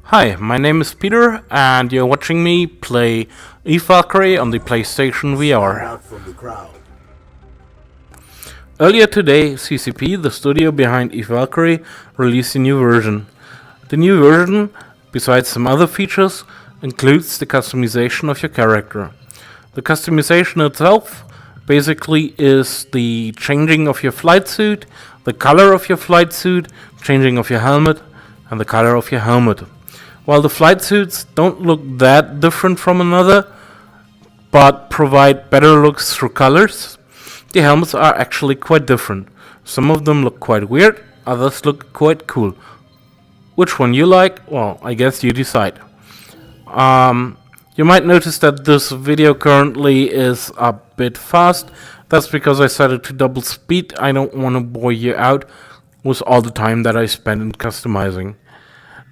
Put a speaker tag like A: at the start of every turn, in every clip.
A: Hi, my name is Peter, and you're watching me play Valkyrie on the PlayStation VR. Earlier today, CCP, the studio behind Valkyrie, released a new version. The new version, besides some other features, includes the customization of your character. The customization itself basically is the changing of your flight suit, the color of your flight suit, changing of your helmet, and the color of your helmet. While the flight suits don't look that different from another, but provide better looks through colors, the helmets are actually quite different. Some of them look quite weird, others look quite cool. Which one you like? Well, I guess you decide. You might notice that this video currently is a bit fast. That's because I set it to double speed. I don't want to bore you out with all the time that I spend in customizing.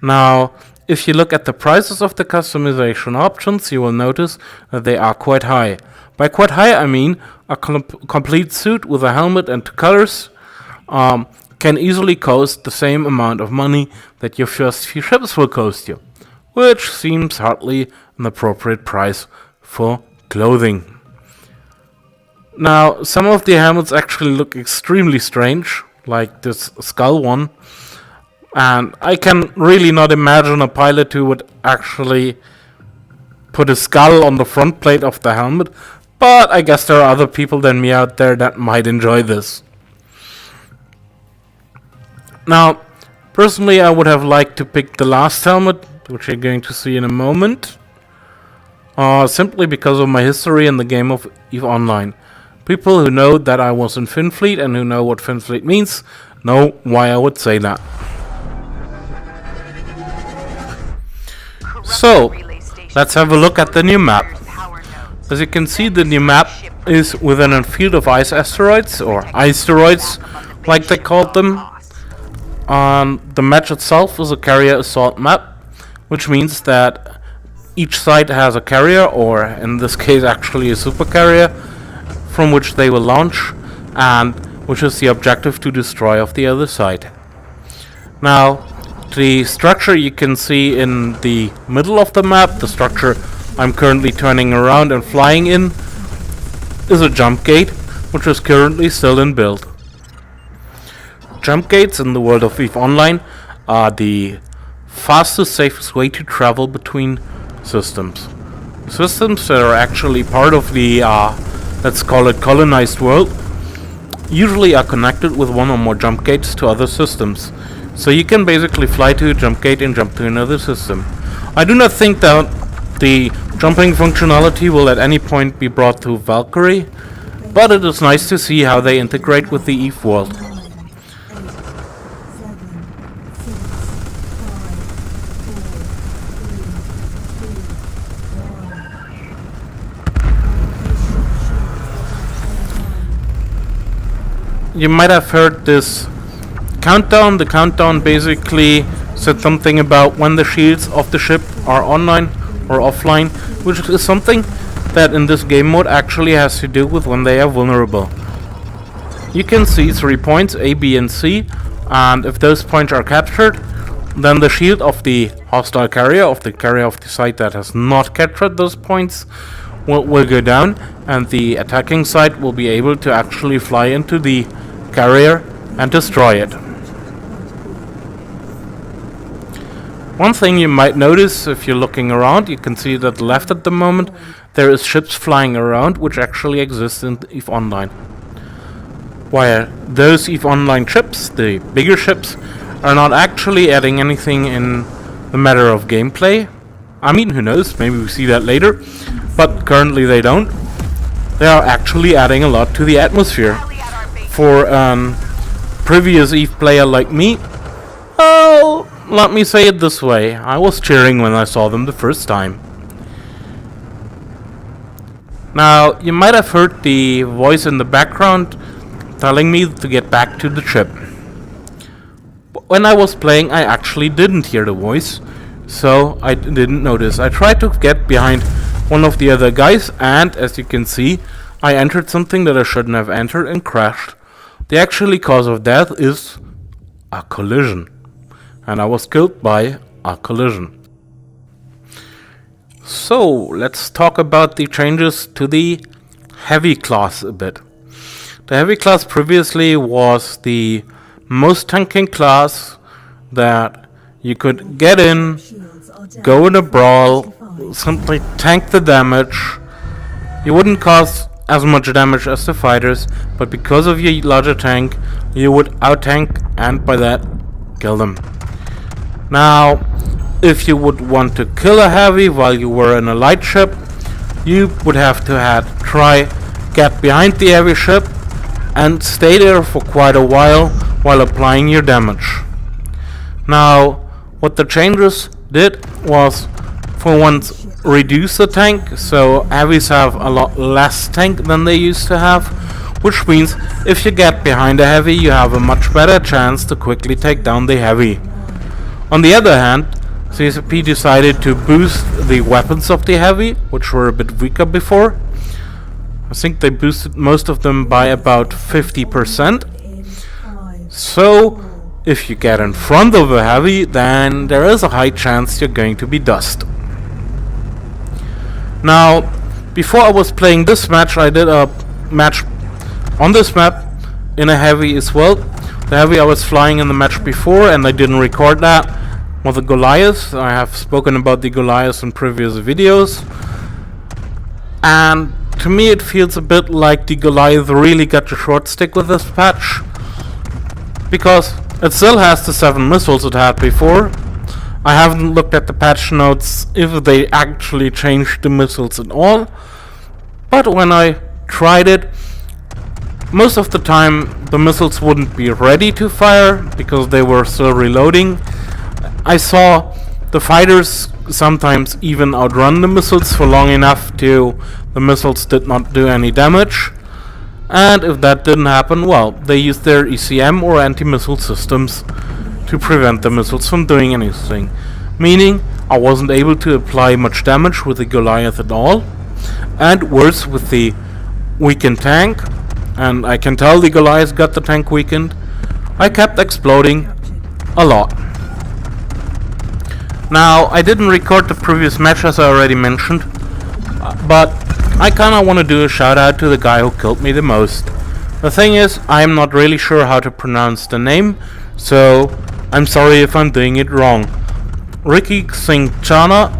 A: Now, if you look at the prices of the customization options, you will notice that they are quite high. By quite high, I mean a complete suit with a helmet and two colors can easily cost the same amount of money that your first few ships will cost you, which seems hardly an appropriate price for clothing. Now, some of the helmets actually look extremely strange, like this skull one. And I can really not imagine a pilot who would actually put a skull on the front plate of the helmet, but I guess there are other people than me out there that might enjoy this. Now, personally, I would have liked to pick the last helmet, which you're going to see in a moment, simply because of my history in the game of EVE Online. People who know that I was in Finfleet and who know what Finfleet means know why I would say that. So, let's have a look at the new map. As you can see, the new map is within a field of ice asteroids, or iceteroids, like they called them. The match itself is a carrier assault map, which means that each side has a carrier, or in this case actually a supercarrier, from which they will launch, and which is the objective to destroy of the other side. Now, the structure you can see in the middle of the map, the structure I'm currently turning around and flying in, is a jump gate, which is currently still in build. Jump gates in the world of EVE Online are the fastest, safest way to travel between systems. Systems that are actually part of the, let's call it colonized world, usually are connected with one or more jump gates to other systems. So you can basically fly to a jump gate and jump to another system. I do not think that the jumping functionality will at any point be brought to Valkyrie, but it is nice to see how they integrate with the EVE world. You might have heard this countdown. The countdown basically said something about when the shields of the ship are online or offline, which is something that in this game mode actually has to do with when they are vulnerable. You can see 3 points, A, B, and C, and if those points are captured, then the shield of the hostile carrier, of the carrier of the side that has not captured those points, will go down, and the attacking side will be able to actually fly into the carrier and destroy it. One thing you might notice if you're looking around, you can see that left at the moment there is ships flying around which actually exist in EVE Online. While those EVE Online ships, the bigger ships, are not actually adding anything in the matter of gameplay. I mean, who knows, maybe we see that later, but currently they don't. They are actually adding a lot to the atmosphere. For a previous EVE player like me, well, let me say it this way, I was cheering when I saw them the first time. Now, you might have heard the voice in the background telling me to get back to the ship. When I was playing, I actually didn't hear the voice, so I didn't notice. I tried to get behind one of the other guys, and as you can see, I entered something that I shouldn't have entered and crashed. The actual cause of death is a collision. And I was killed by a collision. So, let's talk about the changes to the heavy class a bit. The heavy class previously was the most tanking class that you could get in, go in a brawl, simply tank the damage. You wouldn't cause as much damage as the fighters, but because of your larger tank, you would out-tank and by that, kill them. Now, if you would want to kill a heavy while you were in a light ship, you would have to get behind the heavy ship and stay there for quite a while applying your damage. Now, what the changes did was, for once, reduce the tank, so heavies have a lot less tank than they used to have, which means if you get behind a heavy, you have a much better chance to quickly take down the heavy. On the other hand, CSP decided to boost the weapons of the heavy, which were a bit weaker before. I think they boosted most of them by about 50%. So, if you get in front of a heavy, then there is a high chance you're going to be dust. Now, before I was playing this match, I did a match on this map in a heavy as well. The heavy I was flying in the match before, and I didn't record that, was the Goliath. I have spoken about the Goliath in previous videos. And to me it feels a bit like the Goliath really got the short stick with this patch, because it still has the 7 missiles it had before. I haven't looked at the patch notes if they actually changed the missiles at all, but when I tried it, most of the time the missiles wouldn't be ready to fire because they were still reloading. I saw the fighters sometimes even outrun the missiles for long enough till the missiles did not do any damage. And if that didn't happen, well, they used their ECM or anti-missile systems to prevent the missiles from doing anything. Meaning, I wasn't able to apply much damage with the Goliath at all. And worse, with the weakened tank, and I can tell the Goliath got the tank weakened, I kept exploding a lot. Now, I didn't record the previous match as I already mentioned, but I kinda wanna do a shout out to the guy who killed me the most. The thing is, I'm not really sure how to pronounce the name, so I'm sorry if I'm doing it wrong. Ricky Singh Chana,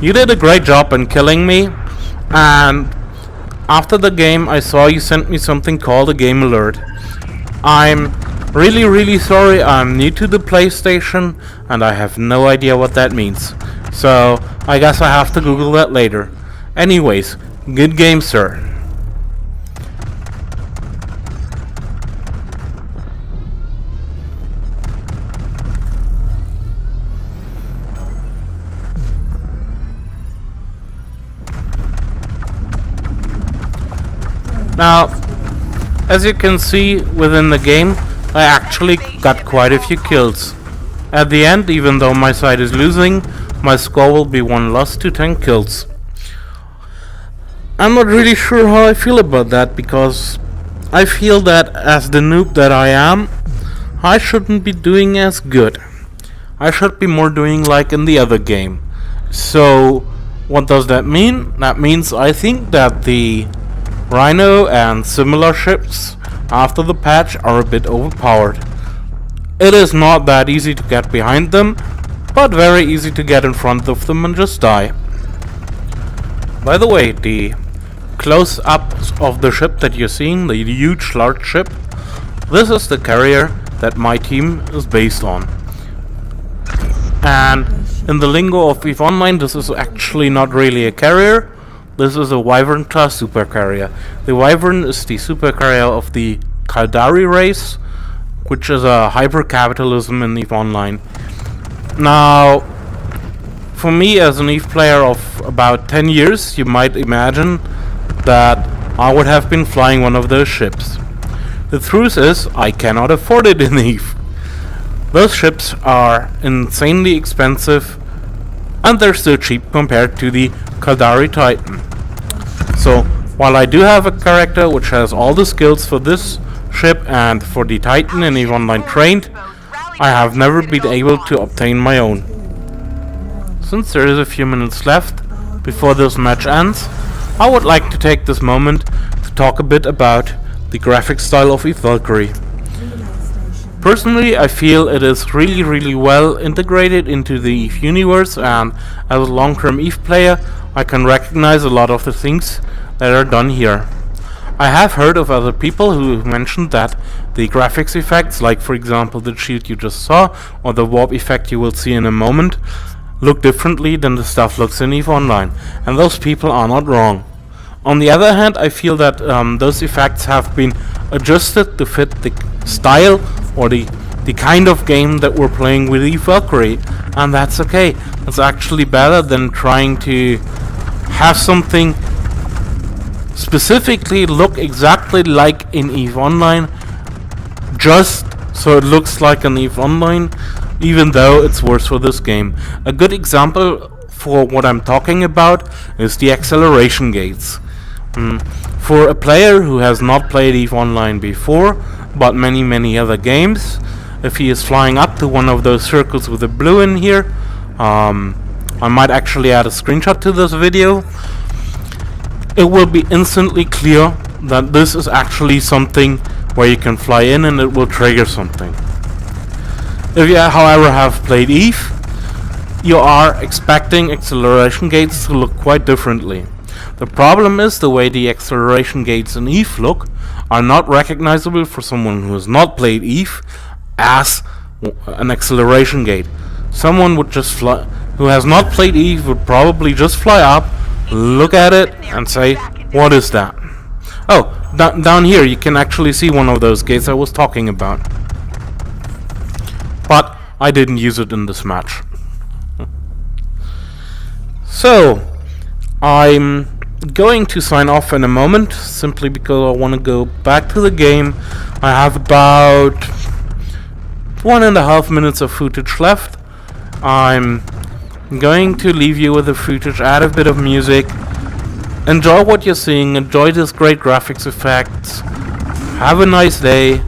A: you did a great job in killing me, and after the game I saw you sent me something called a game alert. I'm really sorry, I'm new to the PlayStation and I have no idea what that means. So I guess I have to Google that later. Anyways, good game, sir. Now, as you can see within the game, I actually got quite a few kills. At the end, even though my side is losing, my score will be 1 loss to 10 kills. I'm not really sure how I feel about that, because I feel that as the noob that I am, I shouldn't be doing as good. I should be more doing like in the other game. So, what does that mean? That means I think that the Rhino and similar ships after the patch are a bit overpowered. It is not that easy to get behind them, but very easy to get in front of them and just die. By the way, the close-ups of the ship that you're seeing, the huge large ship, this is the carrier that my team is based on. And in the lingo of EVE Online, this is actually not really a carrier. This is a Wyvern class supercarrier. The Wyvern is the supercarrier of the Kaldari race, which is a hyper-capitalism in EVE Online. Now, for me as an EVE player of about 10 years, you might imagine that I would have been flying one of those ships. The truth is, I cannot afford it in EVE. Those ships are insanely expensive, and they're still cheap compared to the Kaldari Titan. So, while I do have a character which has all the skills for this ship and for the Titan in EVE Online trained, I have never been able to obtain my own. Since there is a few minutes left before this match ends, I would like to take this moment to talk a bit about the graphic style of Eve Valkyrie. Personally, I feel it is really well integrated into the Eve universe, and as a long-term Eve player, I can recognize a lot of the things that are done here. I have heard of other people who mentioned that the graphics effects, like for example the shield you just saw, or the warp effect you will see in a moment, look differently than the stuff looks in EVE Online, and those people are not wrong. On the other hand, I feel that those effects have been adjusted to fit the style or the kind of game that we're playing with Eve Valkyrie, and that's okay. It's actually better than trying to have something specifically look exactly like in EVE Online, just so it looks like an EVE Online, even though it's worse for this game. A good example for what I'm talking about is the acceleration gates. For a player who has not played EVE Online before, but many other games, if he is flying up to one of those circles with the blue in here, I might actually add a screenshot to this video, it will be instantly clear that this is actually something where you can fly in and it will trigger something. If you however have played EVE, you are expecting acceleration gates to look quite differently. The problem is the way the acceleration gates in EVE look are not recognizable for someone who has not played EVE as an acceleration gate. Someone would just fly, who has not played EVE would probably just fly up, look at it and say, what is that? Oh, down here you can actually see one of those gates I was talking about. But I didn't use it in this match. So, I'm going to sign off in a moment, simply because I want to go back to the game. I have about 1.5 minutes of footage left. I'm going to leave you with the footage, add a bit of music. Enjoy what you're seeing, enjoy this great graphics effects. Have a nice day,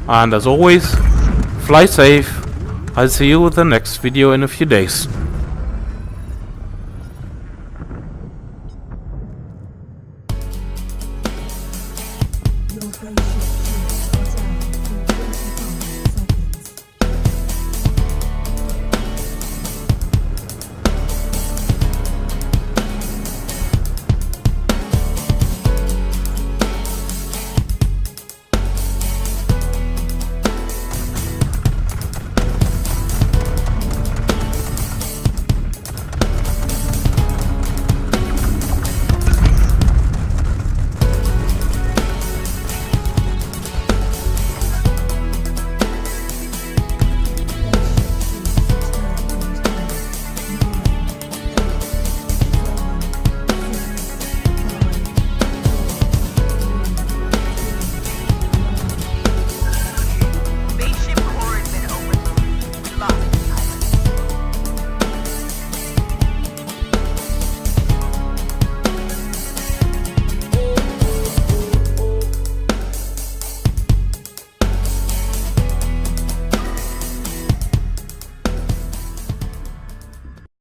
A: and as always, fly safe. I'll see you with the next video in a few days.